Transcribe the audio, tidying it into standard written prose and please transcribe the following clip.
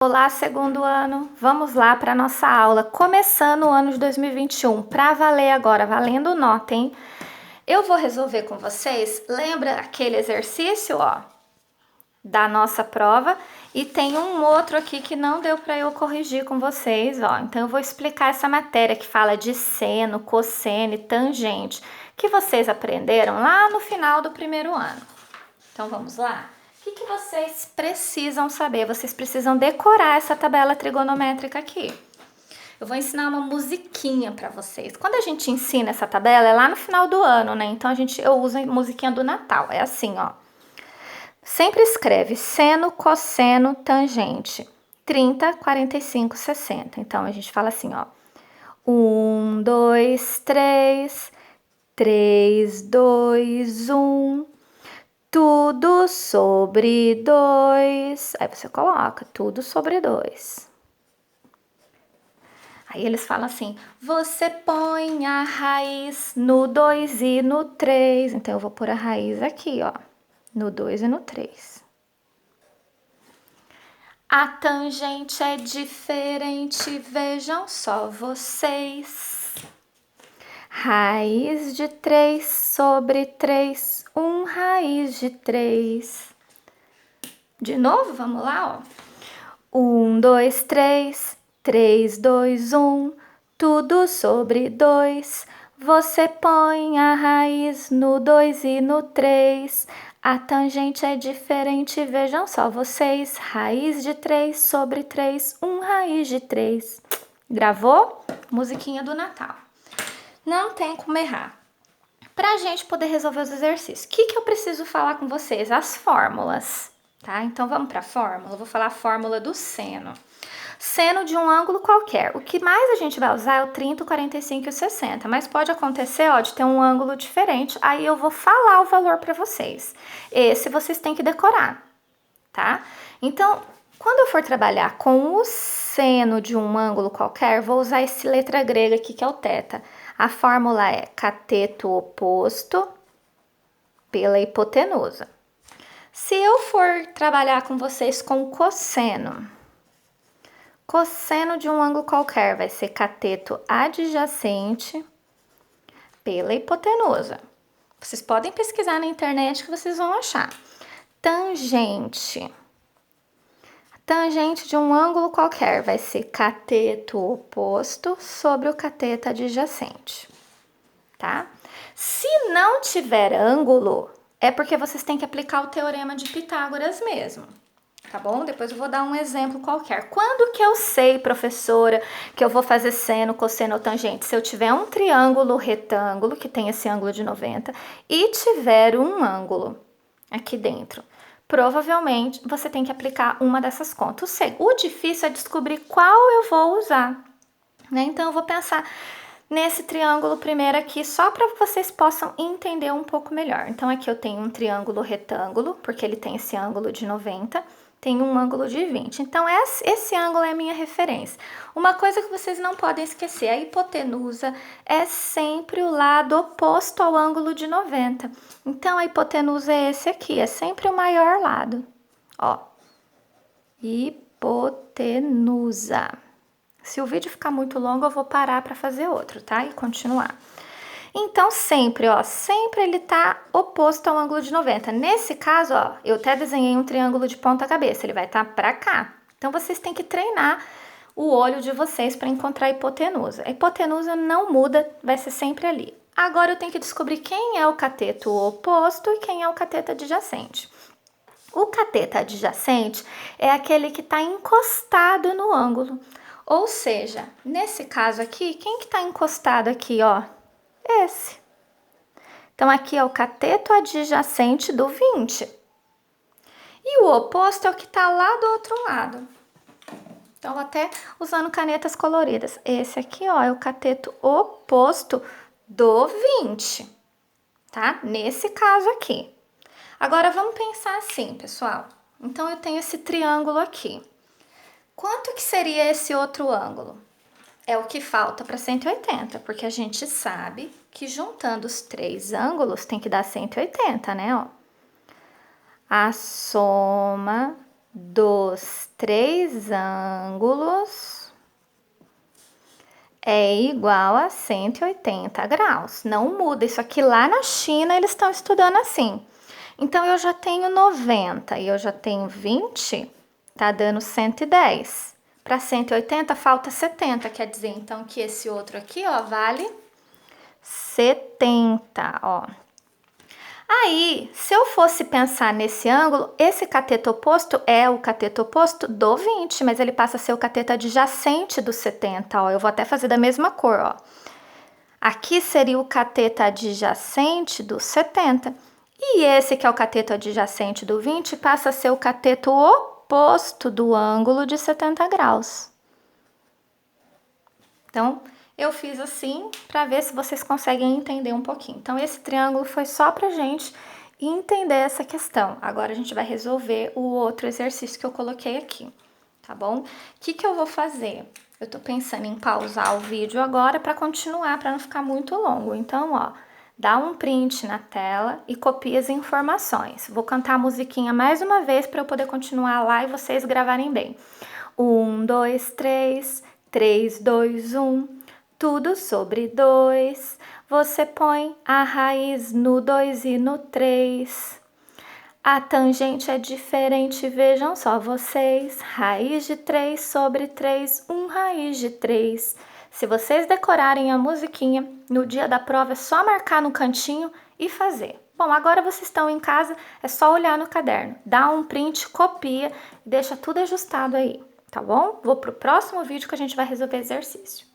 Olá, segundo ano. Vamos lá para nossa aula, começando o ano de 2021. Para valer agora, valendo nota, hein? Eu vou resolver com vocês, lembra aquele exercício, ó, da nossa prova? E tem um outro aqui que não deu para eu corrigir com vocês, ó. Então eu vou explicar essa matéria que fala de seno, cosseno e tangente, que vocês aprenderam lá no final do primeiro ano. Então vamos lá? O que vocês precisam saber? Vocês precisam decorar essa tabela trigonométrica aqui. Eu vou ensinar uma musiquinha para vocês. Quando a gente ensina essa tabela, é lá no final do ano, né? Então eu uso a musiquinha do Natal. É assim, ó. Sempre escreve seno, cosseno, tangente. 30, 45, 60. Então a gente fala assim, ó. 1, 2, 3, 3, 2, 1. Tudo sobre 2. Aí você coloca tudo sobre 2. Aí eles falam assim, você põe a raiz no 2 e no 3. Então eu vou pôr a raiz aqui, ó, no 2 e no 3. A tangente é diferente, vejam só vocês. Raiz de 3 sobre 3, 1 raiz de 3. De novo, vamos lá, ó. 1, 2, 3, 3, 2, 1, tudo sobre 2. Você põe a raiz no 2 e no 3. A tangente é diferente, vejam só vocês. Raiz de 3 sobre 3, 1 raiz de 3. Gravou? Musiquinha do Natal. Não tem como errar. Para a gente poder resolver os exercícios, o que eu preciso falar com vocês? As fórmulas. Tá? Então vamos para a fórmula. Eu vou falar a fórmula do seno. Seno de um ângulo qualquer. O que mais a gente vai usar é o 30, o 45 e o 60. Mas pode acontecer, ó, de ter um ângulo diferente. Aí eu vou falar o valor para vocês. Esse vocês têm que decorar, tá? Então, quando eu for trabalhar com o seno de um ângulo qualquer, vou usar esse letra grega aqui que é o θ. A fórmula é cateto oposto pela hipotenusa. Se eu for trabalhar com vocês com cosseno de um ângulo qualquer vai ser cateto adjacente pela hipotenusa. Vocês podem pesquisar na internet que vocês vão achar. Tangente de um ângulo qualquer vai ser cateto oposto sobre o cateto adjacente, tá? Se não tiver ângulo, é porque vocês têm que aplicar o teorema de Pitágoras mesmo, tá bom? Depois eu vou dar um exemplo qualquer. Quando que eu sei, professora, que eu vou fazer seno, cosseno ou tangente? Se eu tiver um triângulo retângulo, que tem esse ângulo de 90, e tiver um ângulo aqui dentro. Provavelmente você tem que aplicar uma dessas contas. O difícil é descobrir qual eu vou usar, né? Então eu vou pensar nesse triângulo primeiro aqui, só para que vocês possam entender um pouco melhor. Então aqui eu tenho um triângulo retângulo, porque ele tem esse ângulo de 90, tem um ângulo de 20. Então esse ângulo é a minha referência. Uma coisa que vocês não podem esquecer, a hipotenusa é sempre o lado oposto ao ângulo de 90. Então a hipotenusa é esse aqui, é sempre o maior lado. Ó, hipotenusa. Se o vídeo ficar muito longo, eu vou parar para fazer outro, tá? E continuar. Então, sempre, ó, sempre ele tá oposto ao ângulo de 90. Nesse caso, ó, eu até desenhei um triângulo de ponta cabeça, ele vai estar para cá. Então, vocês têm que treinar o olho de vocês para encontrar a hipotenusa. A hipotenusa não muda, vai ser sempre ali. Agora, eu tenho que descobrir quem é o cateto oposto e quem é o cateto adjacente. O cateto adjacente é aquele que está encostado no ângulo. Ou seja, nesse caso aqui, quem que está encostado aqui, ó? Esse. Então, aqui é o cateto adjacente do 20. E o oposto é o que está lá do outro lado. Então, até usando canetas coloridas. Esse aqui, ó, é o cateto oposto do 20, tá? Nesse caso aqui. Agora, vamos pensar assim, pessoal. Então, eu tenho esse triângulo aqui. Quanto que seria esse outro ângulo? É o que falta para 180, porque a gente sabe que juntando os três ângulos tem que dar 180, né? Ó. A soma dos 3 ângulos é igual a 180 graus. Não muda, isso aqui lá na China eles estão estudando assim. Então, eu já tenho 90 e eu já tenho 20, tá dando 110. Para 180 falta 70, quer dizer então que esse outro aqui, ó, vale 70, ó. Aí, se eu fosse pensar nesse ângulo, esse cateto oposto é o cateto oposto do 20, mas ele passa a ser o cateto adjacente do 70, ó. Eu vou até fazer da mesma cor, ó. Aqui seria o cateto adjacente do 70. E esse que é o cateto adjacente do 20 passa a ser o cateto oposto do ângulo de 70 graus. Então, eu fiz assim para ver se vocês conseguem entender um pouquinho. Então, esse triângulo foi só pra gente entender essa questão. Agora, a gente vai resolver o outro exercício que eu coloquei aqui, tá bom? O que eu vou fazer? Eu tô pensando em pausar o vídeo agora para continuar, para não ficar muito longo. Então, ó, dá um print na tela e copia as informações. Vou cantar a musiquinha mais uma vez para eu poder continuar lá e vocês gravarem bem. 1, 2, 3, 3, 2, 1. Tudo sobre 2, você põe a raiz no 2 e no 3. A tangente é diferente, vejam só vocês. Raiz de 3 sobre 3, 1 raiz de 3. Se vocês decorarem a musiquinha, no dia da prova é só marcar no cantinho e fazer. Bom, agora vocês estão em casa, é só olhar no caderno. Dá um print, copia e deixa tudo ajustado aí, tá bom? Vou pro próximo vídeo que a gente vai resolver exercício.